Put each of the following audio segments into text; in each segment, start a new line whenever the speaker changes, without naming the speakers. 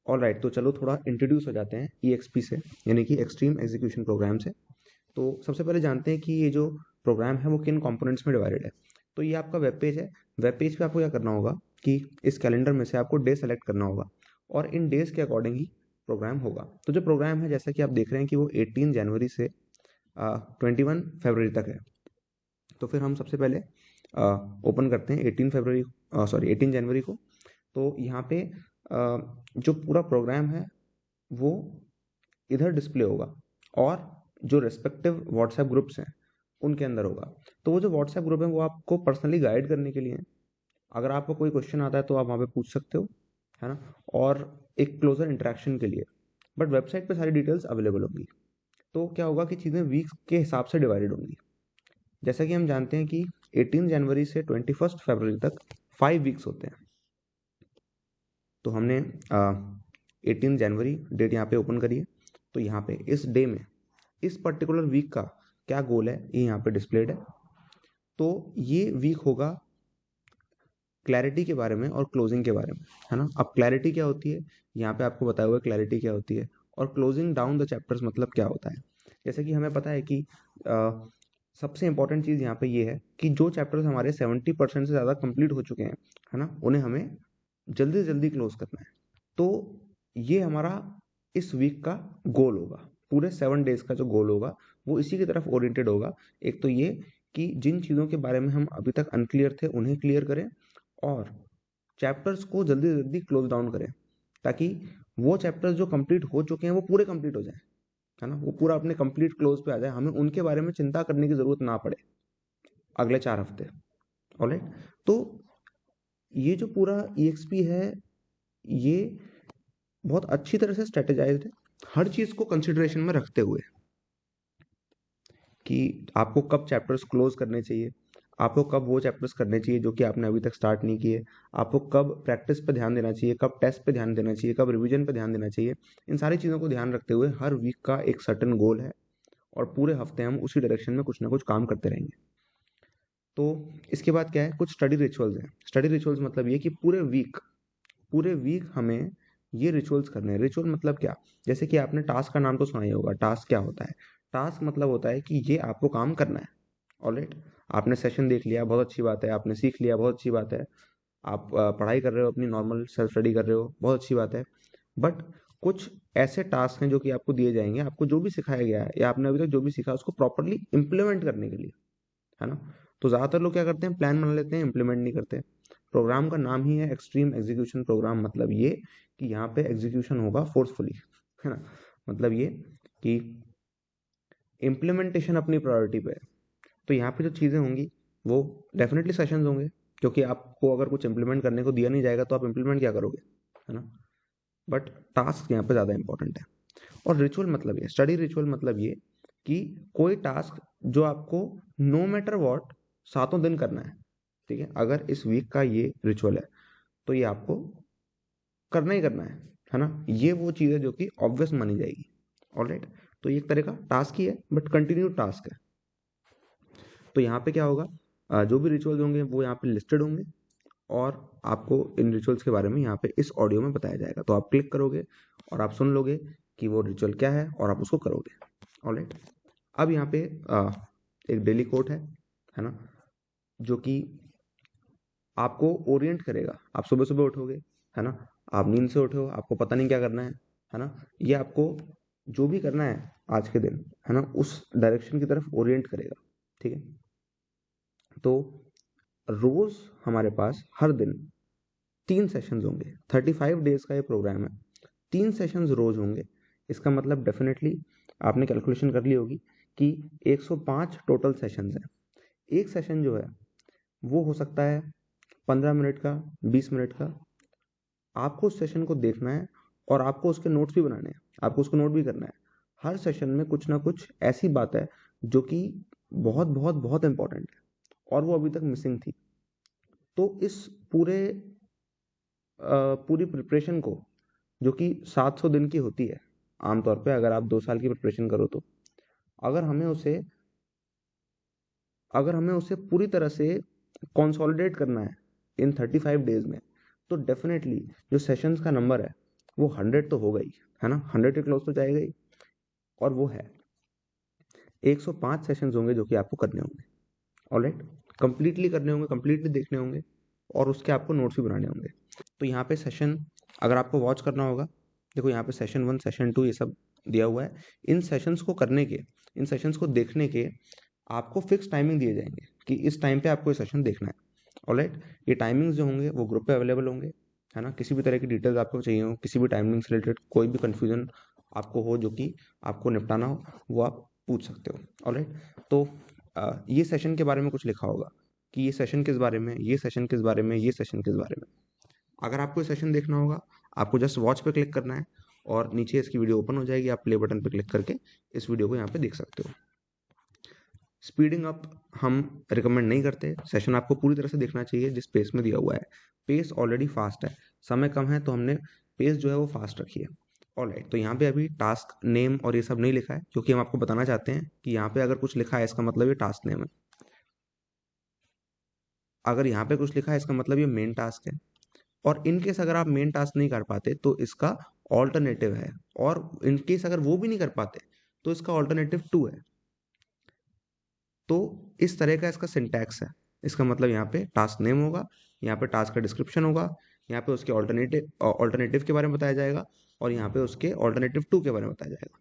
All right, तो चलो थोड़ा इंट्रोड्यूस हो जाते हैं EXP से, यानी कि एक्सट्रीम एग्जीक्यूशन प्रोग्राम से। तो सबसे पहले जानते हैं कि ये जो प्रोग्राम है वो किन कंपोनेंट्स में डिवाइडेड है। तो ये आपका वेब पेज है। वेब पेज पे आपको क्या करना होगा कि इस कैलेंडर में से आपको डे सेलेक्ट करना होगा और इन डेज के अकॉर्डिंग ही प्रोग्राम होगा। तो जो प्रोग्राम है जैसा कि आप देख रहे हैं कि वो 18 जनवरी से 21 फरवरी तक है। तो फिर हम सबसे पहले ओपन करते हैं 18 जनवरी को। तो यहाँ पे जो पूरा प्रोग्राम है वो इधर डिस्प्ले होगा और जो रेस्पेक्टिव व्हाट्सएप ग्रुप्स हैं उनके अंदर होगा। तो वो जो व्हाट्सएप ग्रुप है वो आपको पर्सनली गाइड करने के लिए है। अगर आपको कोई क्वेश्चन आता है तो आप वहाँ पे पूछ सकते हो, है ना, और एक क्लोजर इंटरेक्शन के लिए। बट वेबसाइट पे सारी डिटेल्स अवेलेबल होंगी। तो क्या होगा कि चीज़ें वीक्स के हिसाब से डिवाइडेड होंगी। जैसा कि हम जानते हैं कि 18 जनवरी से 21 फरवरी तक 5 वीक्स होते हैं। तो हमने 18 जनवरी डेट यहाँ पे ओपन करी है। तो यहाँ पे इस डे में इस पर्टिकुलर वीक का क्या गोल है ये यहाँ पे डिस्प्लेड है। तो ये वीक होगा क्लैरिटी के बारे में और क्लोजिंग के बारे में, है ना। अब क्लैरिटी क्या होती है यहाँ पे आपको बताया हुआ है, क्लैरिटी क्या होती है, और क्लोजिंग डाउन द चैप्टर्स मतलब क्या होता है। जैसे कि हमें पता है कि सबसे इंपॉर्टेंट चीज़ यहाँ पे ये है कि जो चैप्टर्स हमारे 70% से ज़्यादा कंप्लीट हो चुके हैं, है ना, उन्हें हमें जल्दी से जल्दी क्लोज करना है। तो ये हमारा इस वीक का गोल होगा। पूरे 7 डेज का जो गोल होगा वो इसी की तरफ ओरिएंटेड होगा। एक तो ये कि जिन चीज़ों के बारे में हम अभी तक अनक्लियर थे उन्हें क्लियर करें और चैप्टर्स को जल्दी से जल्दी क्लोज डाउन करें, ताकि वो चैप्टर्स जो कंप्लीट हो चुके हैं वो पूरे कंप्लीट हो जाए, है ना, वो पूरा अपने कंप्लीट क्लोज पे आ जाए, हमें उनके बारे में चिंता करने की जरूरत ना पड़े अगले 4 हफ्ते। ऑलराइट, तो ये जो पूरा EXP है ये बहुत अच्छी तरह से स्ट्रेटेजाइज्ड है, हर चीज़ को कंसिडरेशन में रखते हुए कि आपको कब चैप्टर्स क्लोज करने चाहिए, आपको कब वो चैप्टर्स करने चाहिए जो कि आपने अभी तक स्टार्ट नहीं किए, आपको कब प्रैक्टिस पे ध्यान देना चाहिए, कब टेस्ट पे ध्यान देना चाहिए, कब रिवीजन पे ध्यान देना चाहिए। इन सारी चीज़ों को ध्यान रखते हुए हर वीक का एक सर्टेन गोल है और पूरे हफ्ते हम उसी डायरेक्शन में कुछ ना कुछ काम करते रहेंगे। तो इसके बाद क्या है, कुछ स्टडी रिचुअल्स हैं। स्टडी रिचुअल्स मतलब ये कि पूरे वीक हमें ये रिचुअल्स करने हैं। रिचुअल मतलब क्या, जैसे कि आपने टास्क का नाम तो सुना ही होगा। टास्क क्या होता है, टास्क मतलब होता है कि ये आपको काम करना है। ऑलराइट, आपने सेशन देख लिया, बहुत अच्छी बात है, आपने सीख लिया, बहुत अच्छी बात है, आप पढ़ाई कर रहे हो, अपनी नॉर्मल सेल्फ स्टडी कर रहे हो, बहुत अच्छी बात है। बट कुछ ऐसे टास्क हैं जो कि आपको दिए जाएंगे, आपको जो भी सिखाया गया है या आपने अभी तक जो भी सीखा उसको प्रॉपरली इम्प्लीमेंट करने के लिए, है ना। तो ज़्यादातर लोग क्या करते हैं, प्लान बना लेते हैं, इम्प्लीमेंट नहीं करते। प्रोग्राम का नाम ही है एक्सट्रीम एग्जीक्यूशन प्रोग्राम, मतलब ये कि यहाँ पे एग्जीक्यूशन होगा फोर्सफुली, है ना। मतलब ये कि इम्प्लीमेंटेशन अपनी प्रायोरिटी पे है। तो यहाँ पे जो चीज़ें होंगी वो डेफिनेटली सेशंस होंगे, क्योंकि आपको अगर कुछ इम्प्लीमेंट करने को दिया नहीं जाएगा तो आप इम्प्लीमेंट क्या करोगे, है ना। बट टास्क यहाँ पे ज़्यादा इंपॉर्टेंट है। और रिचुअल मतलब ये, स्टडी रिचुअल मतलब ये कि कोई टास्क जो आपको नो मैटर वॉट सातों दिन करना है, ठीक है। अगर इस वीक का ये रिचुअल है तो ये आपको करना ही करना है ना। ये वो चीज़ है जो कि ऑब्वियस मानी जाएगी। ऑलराइट, तो ये एक तरह का टास्क ही है बट कंटिन्यू टास्क है। तो यहाँ पे क्या होगा, जो भी रिचुअल्स होंगे वो यहाँ पे लिस्टेड होंगे और आपको इन रिचुअल्स के बारे में यहाँ पे इस ऑडियो में बताया जाएगा। तो आप क्लिक करोगे और आप सुन लोगे कि वो रिचुअल क्या है और आप उसको करोगे। ऑलराइट, अब यहाँ पे एक डेली कोट है ना, जो कि आपको ओरिएंट करेगा। आप सुबह सुबह उठोगे, है ना, आप नींद से उठे हो, आपको पता नहीं क्या करना है ना, ये आपको जो भी करना है आज के दिन, है ना, उस डायरेक्शन की तरफ ओरिएंट करेगा, ठीक है। तो रोज हमारे पास हर दिन 3 सेशंस होंगे। 35 डेज का ये प्रोग्राम है, 3 सेशंस रोज होंगे। इसका मतलब डेफिनेटली आपने कैलकुलेशन कर ली होगी कि 105 टोटल सेशंस हैं। एक सेशन जो है वो हो सकता है 15 मिनट का, 20 मिनट का। आपको उस सेशन को देखना है और आपको उसके नोट्स भी बनाने हैं, आपको उसको नोट भी करना है। हर सेशन में कुछ ना कुछ ऐसी बात है जो कि बहुत बहुत बहुत इंपॉर्टेंट है और वो अभी तक मिसिंग थी। तो इस पूरी प्रिपरेशन को, जो कि 700 दिन की होती है आमतौर पे, अगर आप 2 साल की प्रिपरेशन करो तो, अगर हमें उसे अगर हमें उसे पूरी तरह से कंसोलिडेट करना है इन 35 डेज में, तो डेफिनेटली जो सेशंस का नंबर है वो 100 तो होगा ही, है ना, 100 के क्लोज तो जाएगा ही। और वो है 105 सेशंस होंगे जो कि आपको करने होंगे। ऑलराइट, कंप्लीटली करने होंगे, कंप्लीटली देखने होंगे, और उसके आपको नोट्स भी बनाने होंगे। तो यहाँ पे सेशन अगर आपको वॉच करना होगा, देखो यहाँ पे सेशन 1 सेशन 2 ये सब दिया हुआ है। इन सेशंस को करने के, इन सेशंस को देखने के आपको फिक्स टाइमिंग दिए जाएंगे कि इस टाइम पे आपको ये सेशन देखना है। ऑलराइट, ये टाइमिंग्स जो होंगे वो ग्रुप पे अवेलेबल होंगे, है ना। किसी भी तरह की डिटेल्स आपको चाहिए हो, किसी भी टाइमिंग से रिलेटेड कोई भी कंफ्यूजन आपको हो जो कि आपको निपटाना हो, वो आप पूछ सकते हो। ऑलराइट, तो ये सेशन के बारे में कुछ लिखा होगा कि ये सेशन किस बारे में, ये सेशन किस बारे में, ये सेशन किस बारे में। अगर आपको ये सेशन देखना होगा, आपको जस्ट वॉच पे क्लिक करना है और नीचे इसकी वीडियो ओपन हो जाएगी, आप प्ले बटन पे क्लिक करके इस वीडियो को यहाँ पे देख सकते हो। स्पीडिंग अप हम रिकमेंड नहीं करते, सेशन आपको पूरी तरह से देखना चाहिए जिस पेस में दिया हुआ है। पेस ऑलरेडी फास्ट है, समय कम है, तो हमने पेस जो है वो फास्ट रखी है। ऑलराइट, तो यहाँ पे अभी टास्क नेम और ये सब नहीं लिखा है, क्योंकि हम आपको बताना चाहते हैं कि यहाँ पे अगर कुछ लिखा है इसका मतलब ये टास्क नेम है। अगर यहाँ पे कुछ लिखा है इसका मतलब ये मेन टास्क है। और इनकेस अगर आप मेन टास्क नहीं कर पाते तो इसका ऑल्टरनेटिव है, और इनकेस अगर वो भी नहीं कर पाते तो इसका ऑल्टरनेटिव 2 है। तो इस तरह का इसका सिंटैक्स है। इसका मतलब यहाँ पे टास्क नेम होगा, यहाँ पे टास्क का डिस्क्रिप्शन होगा, यहाँ पे उसके ऑल्टरनेटिव के बारे में बताया जाएगा, और यहाँ पे उसके ऑल्टरनेटिव 2 के बारे में बताया जाएगा।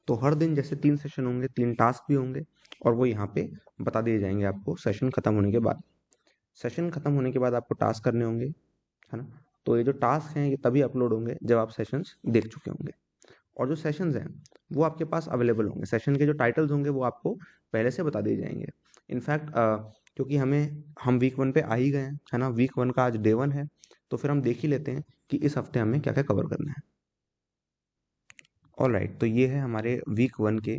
तो हर दिन जैसे 3 सेशन होंगे, 3 टास्क भी होंगे, और वो यहाँ पे बता दिए जाएंगे आपको सेशन खत्म होने के बाद। सेशन खत्म होने के बाद आपको टास्क करने होंगे, है ना। तो ये जो टास्क हैं ये तभी अपलोड होंगे जब आप सेशंस देख चुके होंगे, और जो सेशंस हैं वो आपके पास अवेलेबल होंगे। सेशन के जो टाइटल्स होंगे वो आपको पहले से बता दिए जाएंगे। इनफैक्ट क्योंकि हम वीक 1 पे आ ही गए हैं, है ना, वीक 1 का आज डे 1 है, तो फिर हम देख ही लेते हैं कि इस हफ्ते हमें क्या क्या कवर करना है। ऑलराइट, तो ये है हमारे वीक 1 के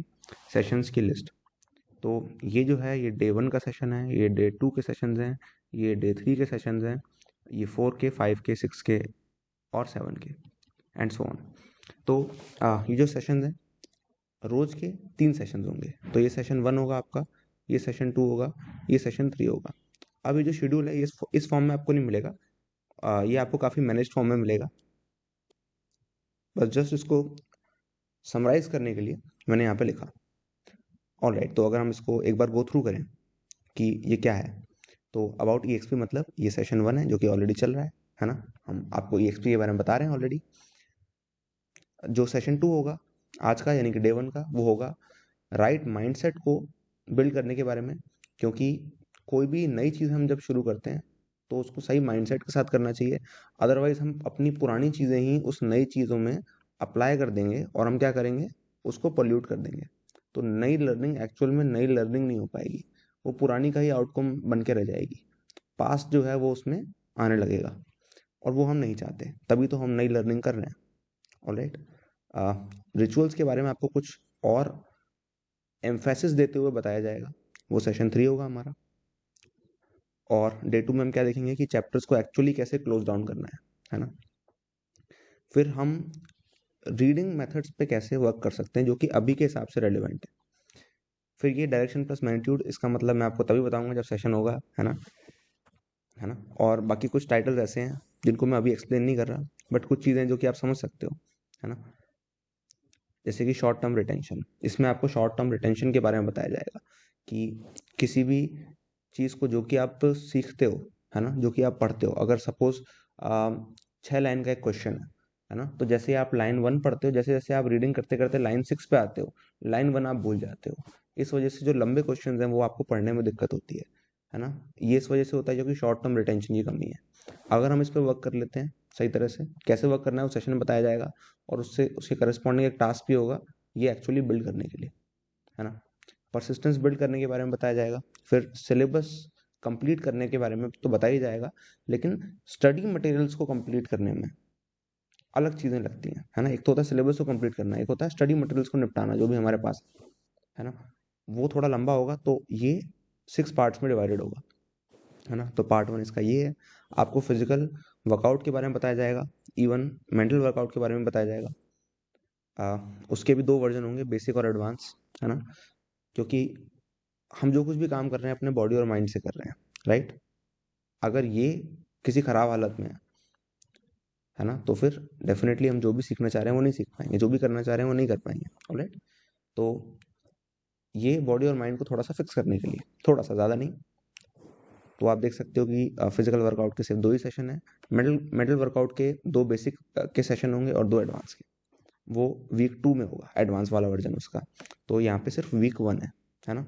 सेशंस की लिस्ट। तो ये जो है ये डे 1 का सेशन है, ये डे 2 के सेशंस हैं, ये डे 3 के सेशंस हैं, ये 4 के, 5 के, 6 के और 7 के, एंड सो ऑन। तो ये जो सेशन है रोज के 3 सेशन होंगे। तो ये सेशन 1 होगा आपका, ये सेशन 2 होगा, ये सेशन 3 होगा। अब ये जो शेड्यूल है ये इस फॉर्म में आपको नहीं मिलेगा, ये आपको काफ़ी मैनेज्ड फॉर्म में मिलेगा। बस जस्ट इसको समराइज करने के लिए मैंने यहाँ पे लिखा। ऑलराइट, तो अगर हम इसको एक बार गो थ्रू करें कि ये क्या है, तो अबाउट EXP मतलब ये सेशन 1 है जो कि ऑलरेडी चल रहा है ना। हम आपको EXP के बारे में बता रहे हैं ऑलरेडी। जो सेशन 2 होगा आज का, यानी कि डे 1 का, वो होगा राइट माइंडसेट को बिल्ड करने के बारे में। क्योंकि कोई भी नई चीज़ हम जब शुरू करते हैं तो उसको सही माइंडसेट के साथ करना चाहिए। अदरवाइज हम अपनी पुरानी चीज़ें ही उस नई चीज़ों में अप्लाई कर देंगे और हम क्या करेंगे, उसको पोल्यूट कर देंगे। तो नई लर्निंग एक्चुअल में नई लर्निंग नहीं हो पाएगी, वो पुरानी का ही आउटकम बन के रह जाएगी। पास्ट जो है वो उसमें आने लगेगा, और वो हम नहीं चाहते, तभी तो हम नई लर्निंग कर रहे हैं। ऑलराइट, रिचुअल्स के बारे में आपको कुछ और एम्फेसिस देते हुए बताया जाएगा, वो सेशन 3 होगा हमारा। और डे 2 में हम क्या देखेंगे कि चैप्टर्स को एक्चुअली कैसे क्लोज डाउन करना है ना। फिर हम रीडिंग मेथड्स पे कैसे वर्क कर सकते हैं जो कि अभी के हिसाब से रेलिवेंट है। फिर ये डायरेक्शन प्लस मैग्नीट्यूड, इसका मतलब मैं आपको तभी बताऊंगा जब सेशन होगा, है ना। और बाकी कुछ टाइटल्स ऐसे हैं जिनको मैं अभी एक्सप्लेन नहीं कर रहा, बट कुछ चीज़ें जो कि आप समझ सकते हो, है ना। जैसे कि शॉर्ट टर्म रिटेंशन, इसमें आपको शॉर्ट टर्म रिटेंशन के बारे में बताया जाएगा कि किसी भी चीज़ को जो कि आप सीखते हो, है ना, जो कि आप पढ़ते हो, अगर सपोज 6 लाइन का एक क्वेश्चन है ना, तो जैसे आप लाइन 1 पढ़ते हो, जैसे जैसे आप रीडिंग करते करते लाइन 6 पे आते हो, लाइन 1 आप भूल जाते हो। इस वजह से जो लंबे क्वेश्चन हैं वो आपको पढ़ने में दिक्कत होती है ना। ये इस वजह से होता है क्योंकि शॉर्ट टर्म रिटेंशन की कमी है। अगर हम इस पर वर्क कर लेते हैं सही तरह से, कैसे वर्क करना है वो सेशन में बताया जाएगा, और उससे उसके करस्पॉन्डिंग एक टास्क भी होगा ये एक्चुअली बिल्ड करने के लिए, है ना। परसिस्टेंस बिल्ड करने के बारे में बताया जाएगा। फिर सिलेबस कंप्लीट करने के बारे में तो बताया ही जाएगा, लेकिन स्टडी मटेरियल्स को कंप्लीट करने में अलग चीज़ें लगती हैं, है ना। एक तो होता है सिलेबस को कंप्लीट करना, एक होता है स्टडी मटेरियल्स को निपटाना जो भी हमारे पास है ना। वो थोड़ा लंबा होगा, तो ये 6 पार्ट्स में डिवाइडेड होगा, है ना। तो पार्ट 1 इसका ये है। आपको फिजिकल वर्कआउट के बारे में बताया जाएगा, इवन मेंटल वर्कआउट के बारे में बताया जाएगा। उसके भी 2 वर्जन होंगे, बेसिक और एडवांस, है ना। क्योंकि हम जो कुछ भी काम कर रहे हैं अपने बॉडी और माइंड से कर रहे हैं, राइट। अगर ये किसी खराब हालत में है है ना। तो फिर डेफिनेटली हम जो भी सीखना चाह रहे हैं वो नहीं सीख पाएंगे, जो भी करना चाह रहे हैं वो नहीं कर पाएंगे। ऑलराइट, तो ये बॉडी और माइंड को थोड़ा सा फिक्स करने के लिए, थोड़ा सा, ज़्यादा नहीं। तो आप देख सकते हो कि फिजिकल वर्कआउट के सिर्फ 2 ही सेशन है। मेटल वर्कआउट के 2 बेसिक के सेशन होंगे और 2 एडवांस के। वो वीक 2 में होगा एडवांस वाला वर्जन उसका। तो यहाँ पे सिर्फ वीक 1 है ना।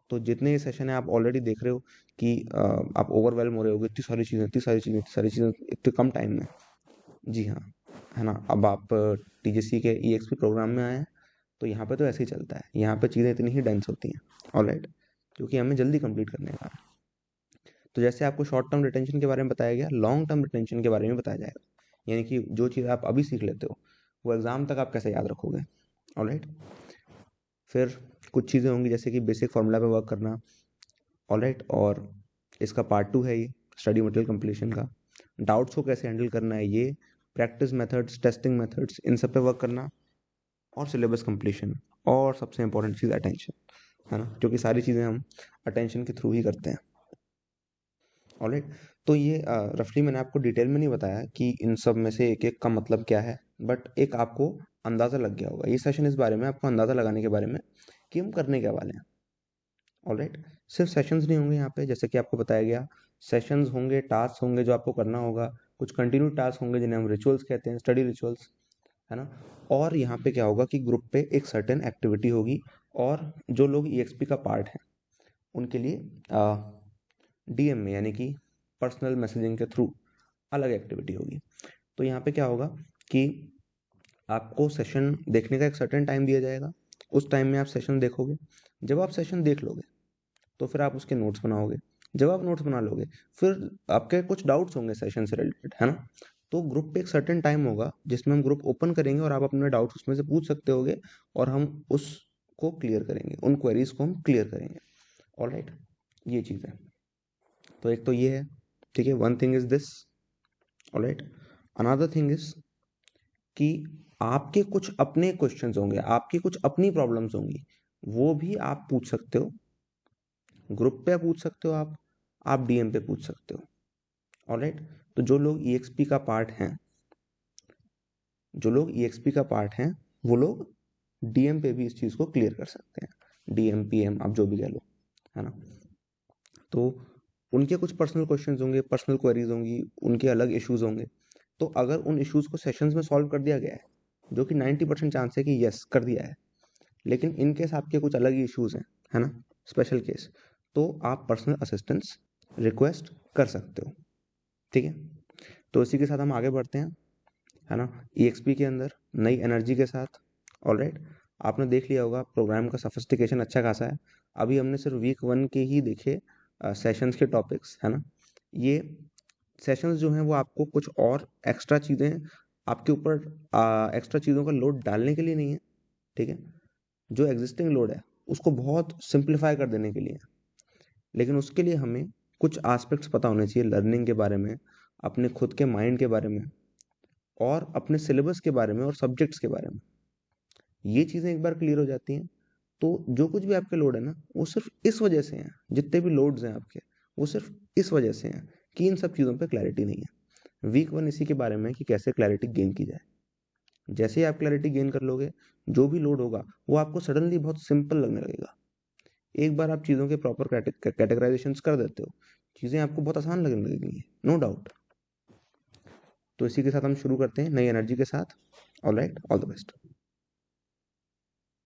तो जितने ये सेशन है आप ऑलरेडी देख रहे हो कि आप ओवरवेलम हो रहे होगे, इतनी सारी चीज़ें, इतनी सारी चीज़ें, इतनी सारी चीज़ें इतने कम टाइम में। जी हाँ, है ना। अब आप टीजीसी के ईएक्सपी प्रोग्राम में आए हैं, तो यहाँ पे तो ऐसे ही चलता है, यहाँ पे चीज़ें इतनी ही डेंस होती हैं। ऑलराइट, क्योंकि हमें जल्दी कंप्लीट करने का है। तो जैसे आपको शॉर्ट टर्म रिटेंशन के बारे में बताया गया, लॉन्ग टर्म रिटेंशन के बारे में बताया जाएगा। यानी कि जो चीज़ आप अभी सीख लेते हो वो एग्ज़ाम तक आप कैसे याद रखोगे। ऑलराइट, फिर कुछ चीज़ें होंगी जैसे कि बेसिक फार्मूला पे वर्क करना। ऑलराइट, और इसका पार्ट 2 है ये स्टडी मटेरियल कंप्लीशन का। डाउट्स को कैसे हैंडल करना है ये, प्रैक्टिस मेथड्स, टेस्टिंग मेथड्स, इन सब पे वर्क करना, और सिलेबस कंप्लीशन, और सबसे इंपॉर्टेंट चीज़ अटेंशन, है ना, क्योंकि सारी चीज़ें हम अटेंशन के थ्रू ही करते हैं। ऑलराइट, तो ये रफली मैंने आपको डिटेल में नहीं बताया कि इन सब में से एक एक का मतलब क्या है, बट एक आपको अंदाज़ा लग गया होगा ये सेशन इस बारे में, आपको अंदाज़ा लगाने के बारे में कि हम करने क्या वाले हैं। ऑलराइट, सिर्फ सेशंस नहीं होंगे यहाँ पे, जैसे कि आपको बताया गया, सेशंस होंगे, टास्क होंगे जो आपको करना होगा, कुछ कंटिन्यू टास्क होंगे जिन्हें हम रिचुअल्स कहते हैं, स्टडी रिचुअल्स, है ना। और यहाँ पे क्या होगा कि ग्रुप पे एक सर्टेन एक्टिविटी होगी, और जो लोग ईएक्सपी का पार्ट है उनके लिए डीएम में यानी कि पर्सनल मैसेजिंग के थ्रू अलग एक्टिविटी होगी। तो यहाँ पे क्या होगा कि आपको सेशन देखने का एक सर्टेन टाइम दिया जाएगा, उस टाइम में आप सेशन देखोगे। जब आप सेशन देख लोगे तो फिर आप उसके नोट्स बनाओगे। जब आप नोट्स बना लोगे फिर आपके कुछ डाउट्स होंगे सेशन से रिलेटेड, है ना। तो ग्रुप पे एक सर्टेन टाइम होगा जिसमें हम ग्रुप ओपन करेंगे और आप अपने डाउट्स उसमें से पूछ सकते होगे, और हम उसको क्लियर करेंगे, उन क्वेरीज को हम क्लियर करेंगे। ऑलराइट, ये चीज़ है। तो एक तो ये है, ठीक है, one thing is this. Alright, another thing is कि आपके कुछ अपने क्वेश्चंस होंगे, आपकी कुछ अपनी प्रॉब्लम्स होंगी, वो भी आप पूछ सकते हो। ग्रुप पे पूछ सकते हो आप डीएम पे पूछ सकते हो। ऑलराइट, तो जो लोग ईएक्सपी का पार्ट हैं, वो लोग डीएम पे भी इस चीज़ को क्लियर कर सकते हैं। डीएम पीएम आप जो भी कह लो, है ना। तो उनके कुछ पर्सनल क्वेश्चंस होंगे, पर्सनल क्वेरीज होंगी, उनके अलग इश्यूज होंगे। तो अगर उन इश्यूज को सेशंस में सॉल्व कर दिया गया है, जो कि 90% चांस है कि यस कर दिया है, लेकिन इन केस आपके कुछ अलग ही इश्यूज हैं, है ना, स्पेशल केस, तो आप पर्सनल असिस्टेंस रिक्वेस्ट कर सकते हो। ठीक है, तो इसी के साथ हम आगे बढ़ते हैं, है ना, ईएक्सपी के अंदर नई एनर्जी के साथ। ऑलराइट, आपने देख लिया होगा प्रोग्राम का सफिस्टिकेशन अच्छा खासा है। अभी हमने सिर्फ वीक 1 के ही देखे सेशंस के टॉपिक्स, है ना। ये सेशंस जो हैं वो आपको कुछ और एक्स्ट्रा चीज़ें आपके ऊपर एक्स्ट्रा चीज़ों का लोड डालने के लिए नहीं है, ठीक है। जो एग्जिस्टिंग लोड है उसको बहुत सिंप्लीफाई कर देने के लिए है। लेकिन उसके लिए हमें कुछ एस्पेक्ट्स पता होने चाहिए लर्निंग के बारे में, अपने खुद के माइंड के बारे में, और अपने सिलेबस के बारे में, और सब्जेक्ट्स के बारे में। ये चीज़ें एक बार क्लियर हो जाती हैं तो जो कुछ भी आपके लोड है ना, वो सिर्फ इस वजह से हैं, जितने भी लोड्स हैं आपके, वो सिर्फ इस वजह से हैं कि इन सब चीज़ों पे क्लैरिटी नहीं है। वीक 1 इसी के बारे में है कि कैसे क्लैरिटी गेन की जाए। जैसे ही आप क्लैरिटी गेन कर लोगे, जो भी लोड होगा वो आपको सडनली बहुत सिंपल लगने लगेगा। एक बार आप चीज़ों के प्रॉपर कैटेगराइजेशन कर देते हो, चीज़ें आपको बहुत आसान लगने लगेंगी, नो डाउट। तो इसी के साथ हम शुरू करते हैं नई एनर्जी के साथ। Alright, all the best.